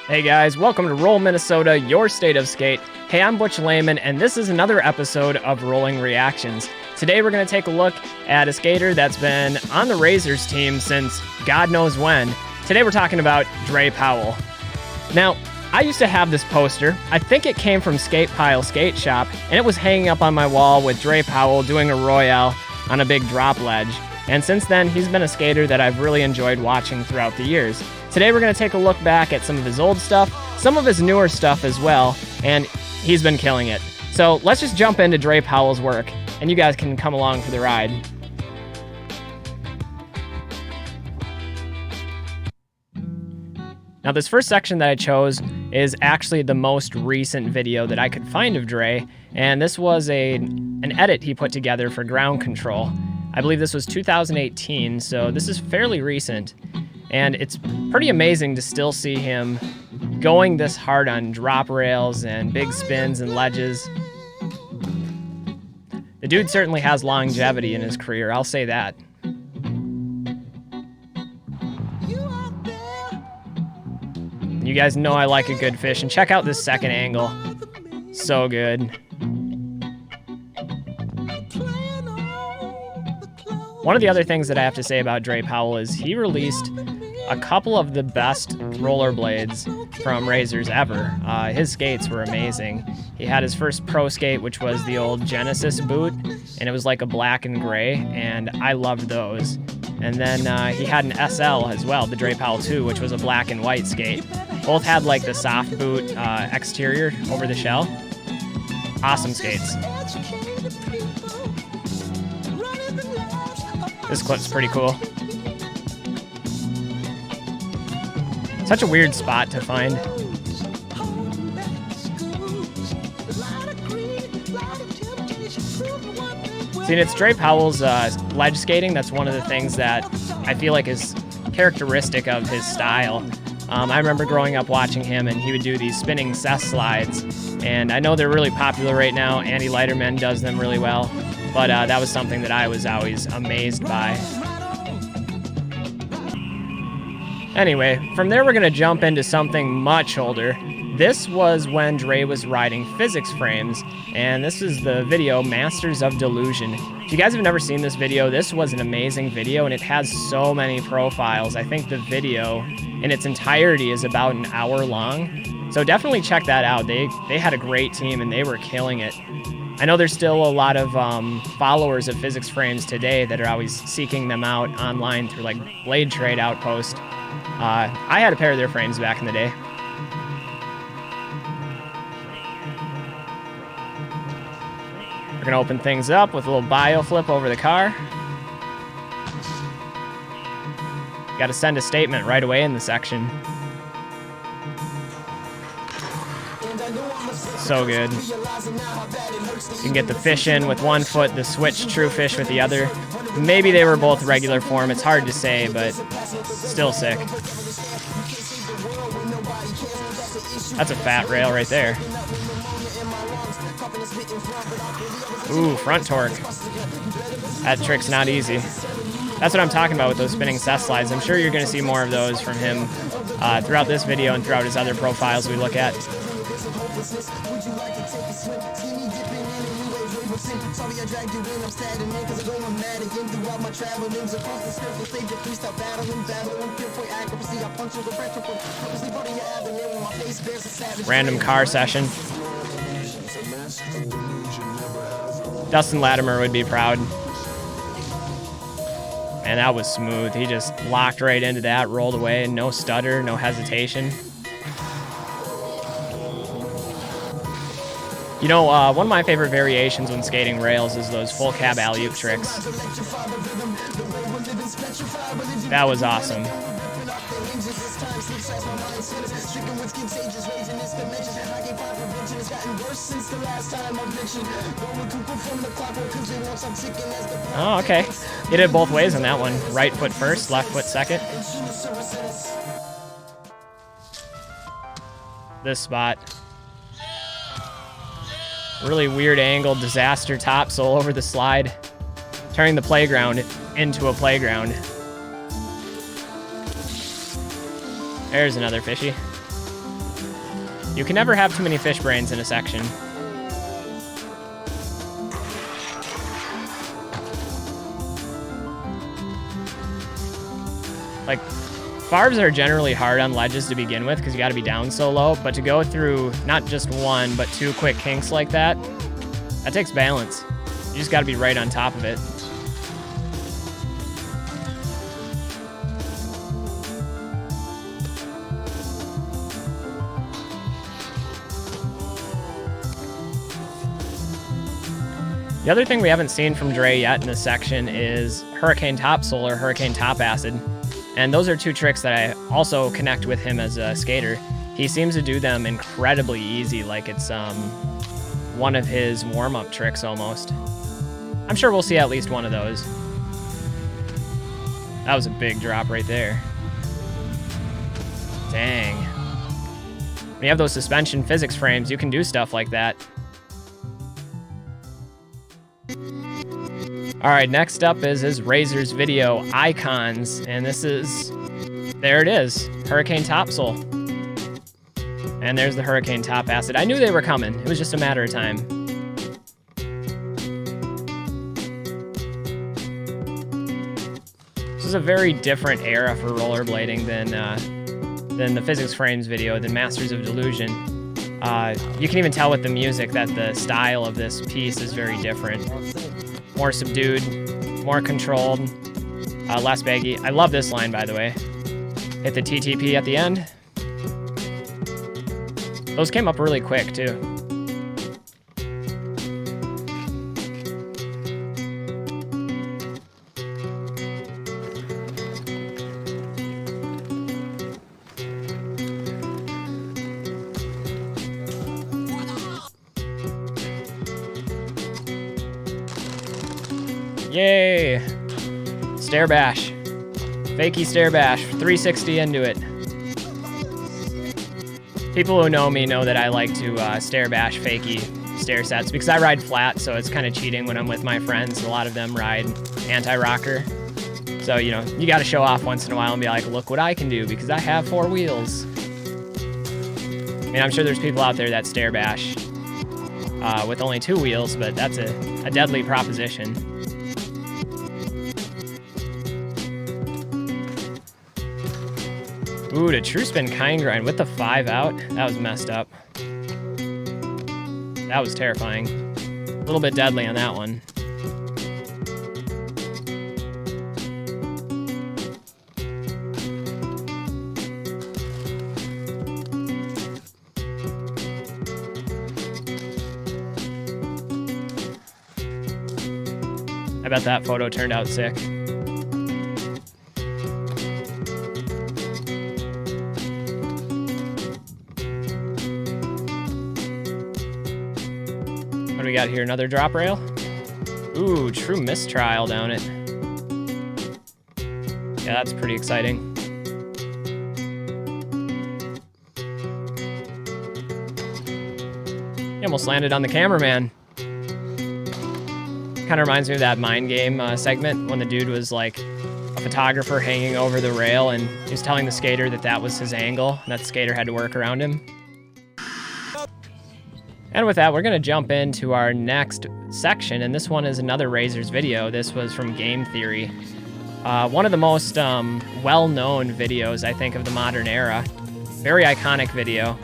Hey guys, welcome to Roll Minnesota, your state of skate. Hey, I'm Butch Lehman, and this is another episode of Rolling Reactions. Today we're going to take a look at a skater that's been on the Razors team since God knows when. Today we're talking about Dre Powell. Now, I used to have this poster. I think it came from Skate Pile Skate Shop, and it was hanging up on my wall with Dre Powell doing a royale on a big drop ledge. And since then, he's been a skater that I've really enjoyed watching throughout the years. Today we're going to take a look back at some of his old stuff, some of his newer stuff as well, and he's been killing it. So let's just jump into Dre Powell's work, and you guys can come along for the ride. Now this first section that I chose is actually the most recent video that I could find of Dre, and this was an edit he put together for Ground Control. I believe this was 2018, so this is fairly recent. And it's pretty amazing to still see him going this hard on drop rails and big spins and ledges. The dude certainly has longevity in his career, I'll say that. You guys know I like a good fish, and check out this second angle. So good. One of the other things that I have to say about Dre Powell is he released a couple of the best rollerblades from Razors ever. His skates were amazing. He had his first pro skate, which was the old Genesis boot, and it was like a black and gray, and I loved those. And then he had an SL as well, the Dre Powell 2, which was a black and white skate. Both had like the soft boot exterior over the shell. Awesome skates. This clip's pretty cool. Such a weird spot to find. See, and it's Dre Powell's ledge skating. That's one of the things that I feel like is characteristic of his style. I remember growing up watching him, and he would do these spinning cess-slides. And I know they're really popular right now. Andy Leiterman does them really well. But that was something that I was always amazed by. Anyway, from there we're going to jump into something much older. This was when Dre was riding physics frames, and this is the video Masters of Delusion. If you guys have never seen this video, this was an amazing video, and it has so many profiles. I think the video in its entirety is about an hour long, so definitely check that out. They had a great team, and they were killing it. I know there's still a lot of followers of physics frames today that are always seeking them out online through like Blade Trade Outpost. I had a pair of their frames back in the day. We're gonna open things up with a little bio flip over the car. Gotta send a statement right away in the section. So good. You can get the fish in with one foot, the switch true fish with the other. Maybe they were both regular form, it's hard to say, but still sick. That's a fat rail right there. Ooh, front torque. That trick's not easy. That's what I'm talking about with those spinning cess-slides. I'm sure you're going to see more of those from him throughout this video and throughout his other profiles we look at. Random car session. Dustin Latimer would be proud. Man, that was smooth. He just locked right into that, rolled away, no stutter, no hesitation. You know, one of my favorite variations when skating rails is those full cab alley-oop tricks. That was awesome. Oh, okay. He did it both ways on that one. Right foot first, left foot second. This spot. Really weird angle, disaster topsoul over the slide. Turning the playground into a playground. There's another fishy. You can never have too many fish brains in a section. Like, Farbs are generally hard on ledges to begin with because you got to be down so low, but to go through not just one, but two quick kinks like that, that takes balance. You just got to be right on top of it. The other thing we haven't seen from Dre yet in this section is Hurricane Topsoil or Hurricane Top Acid. And those are two tricks that I also connect with him as a skater. He seems to do them incredibly easy, like it's one of his warm-up tricks almost. I'm sure we'll see at least one of those. That was a big drop right there. Dang. When you have those suspension physics frames, you can do stuff like that. All right, next up is his Razors video icons, and this is, there it is, Hurricane Topsoil. And there's the Hurricane Top Acid. I knew they were coming. It was just a matter of time. This is a very different era for rollerblading than the Physics Frames video, than Masters of Delusion. You can even tell with the music that the style of this piece is very different. More subdued, more controlled, less baggy. I love this line, by the way. Hit the TTP at the end. Those came up really quick, too. Yay! Stair bash. Fakey stair bash. 360 into it. People who know me know that I like to stair bash fakey stair sets because I ride flat, so it's kind of cheating when I'm with my friends. A lot of them ride anti-rocker. So, you know, you got to show off once in a while and be like, look what I can do because I have 4 wheels. I mean, I'm sure there's people out there that stair bash with only 2 wheels, but that's a deadly proposition. Ooh, the true spin kind grind with the 5 out. That was messed up. That was terrifying. A little bit deadly on that one. I bet that photo turned out sick. What do we got here? Another drop rail? Ooh, true mistrial down it. Yeah, that's pretty exciting. He almost landed on the cameraman. Kind of reminds me of that Mind Game segment when the dude was like a photographer hanging over the rail and he was telling the skater that that was his angle and that the skater had to work around him. And with that, we're going to jump into our next section, and this one is another Razors video. This was from Game Theory. One of the most well-known videos, I think, of the modern era. Very iconic video.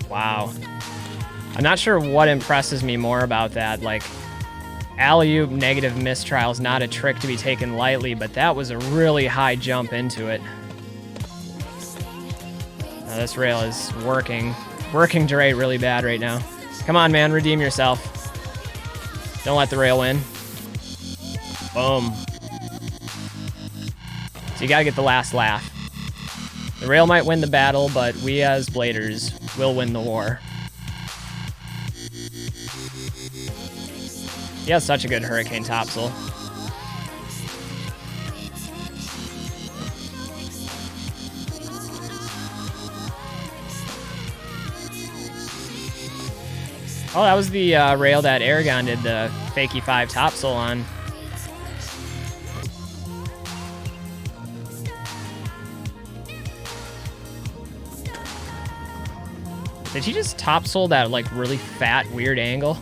Wow. I'm not sure what impresses me more about that, like, alley-oop negative mistrial is not a trick to be taken lightly, but that was a really high jump into it. Now this rail is working Dre really bad right now. Come on, man, redeem yourself. Don't let the rail win. Boom. So you gotta get the last laugh. The rail might win the battle, but we as bladers will win the war. He has such a good Hurricane Topsoil. Oh, that was the rail that Aragon did the Fakey 5 topsail on. Did he just topsail that like really fat, weird angle?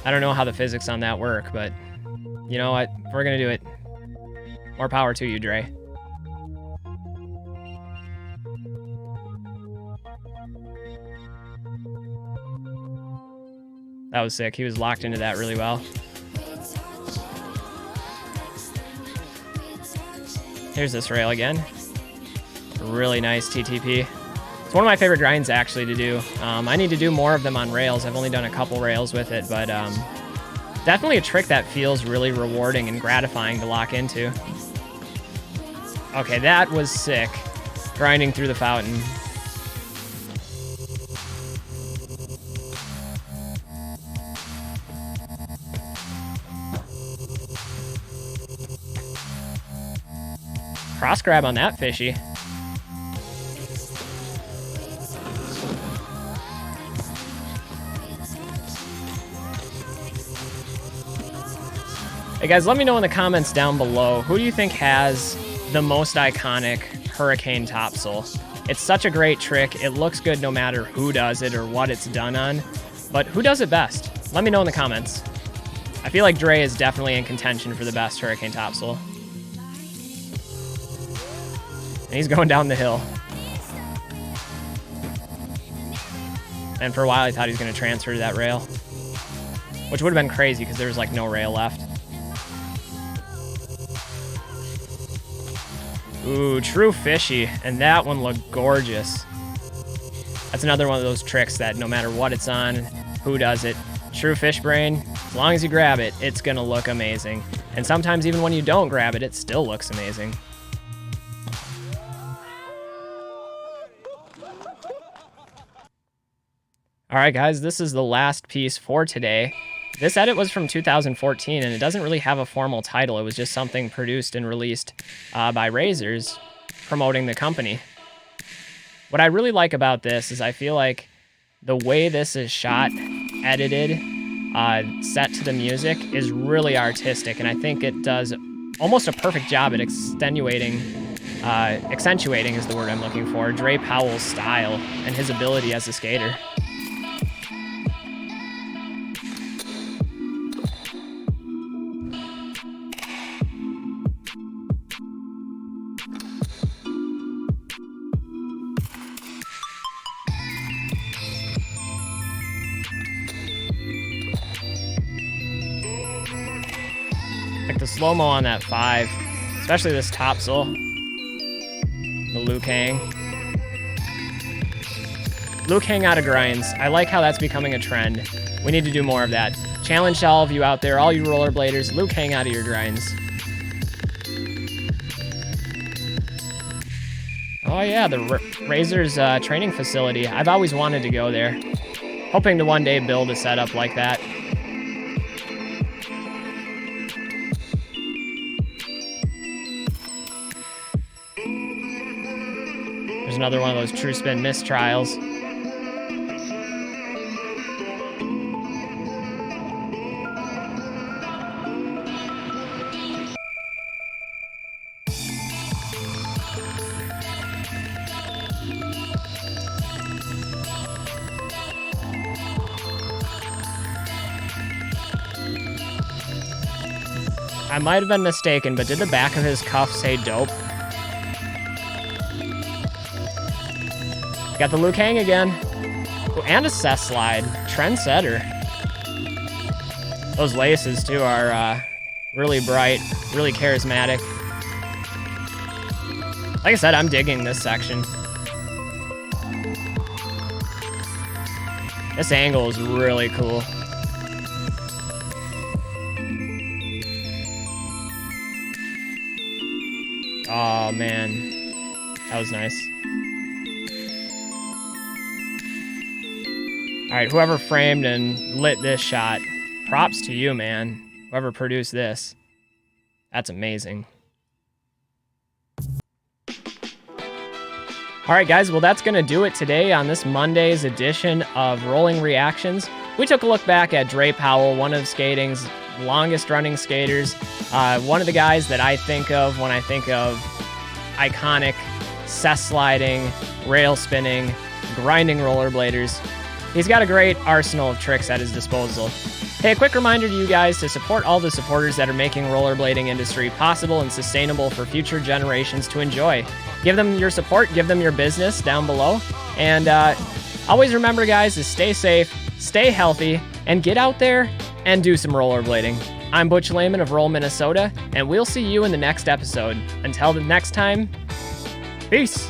I don't know how the physics on that work, but you know what? If we're gonna do it, more power to you, Dre. That was sick. He was locked into that really well. Here's this rail again. Really nice TTP. It's one of my favorite grinds actually to do. I need to do more of them on rails. I've only done a couple rails with it, but definitely a trick that feels really rewarding and gratifying to lock into. Okay, that was sick. Grinding through the fountain. Cross grab on that fishy. Hey guys, let me know in the comments down below, who do you think has the most iconic hurricane topsail? It's such a great trick. It looks good no matter who does it or what it's done on, but who does it best? Let me know in the comments. I feel like Dre is definitely in contention for the best hurricane topsail. And he's going down the hill. And for a while I thought he was going to transfer to that rail, which would have been crazy because there was like no rail left. Ooh, true fishy, and that one looked gorgeous. That's another one of those tricks that no matter what it's on, who does it, true fish brain, as long as you grab it, it's gonna look amazing. And sometimes even when you don't grab it, it still looks amazing. All right, guys, this is the last piece for today. This edit was from 2014, and it doesn't really have a formal title. It was just something produced and released by Razors promoting the company. What I really like about this is I feel like the way this is shot, edited, set to the music is really artistic, and I think it does almost a perfect job at accentuating is the word I'm looking for, Dre Powell's style and his ability as a skater. Like the slow-mo on that 5, especially this topsail, the Luke hang. Luke hang out of grinds. I like how that's becoming a trend. We need to do more of that. Challenge to all of you out there, all you rollerbladers, Luke hang out of your grinds. Oh yeah, the Razors training facility. I've always wanted to go there. Hoping to one day build a setup like that. There's another one of those true spin miss trials. I might have been mistaken, but did the back of his cuff say dope? Got the Luke hang again. Ooh, and a cess-slide. Trendsetter. Those laces, too, are really bright, really charismatic. Like I said, I'm digging this section. This angle is really cool. Oh, man. That was nice. All right, whoever framed and lit this shot, props to you, man. Whoever produced this. That's amazing. All right, guys, well, that's going to do it today on this Monday's edition of Rolling Reactions. We took a look back at Dre Powell, one of skating's longest-running skaters, one of the guys that I think of when I think of iconic cess-sliding, rail spinning, grinding rollerbladers. He's got a great arsenal of tricks at his disposal. Hey, a quick reminder to you guys to support all the supporters that are making rollerblading industry possible and sustainable for future generations to enjoy. Give them your support, give them your business down below. And always remember, guys, to stay safe, stay healthy, and get out there and do some rollerblading. I'm Butch Lehman of Roll, Minnesota, and we'll see you in the next episode. Until the next time, peace.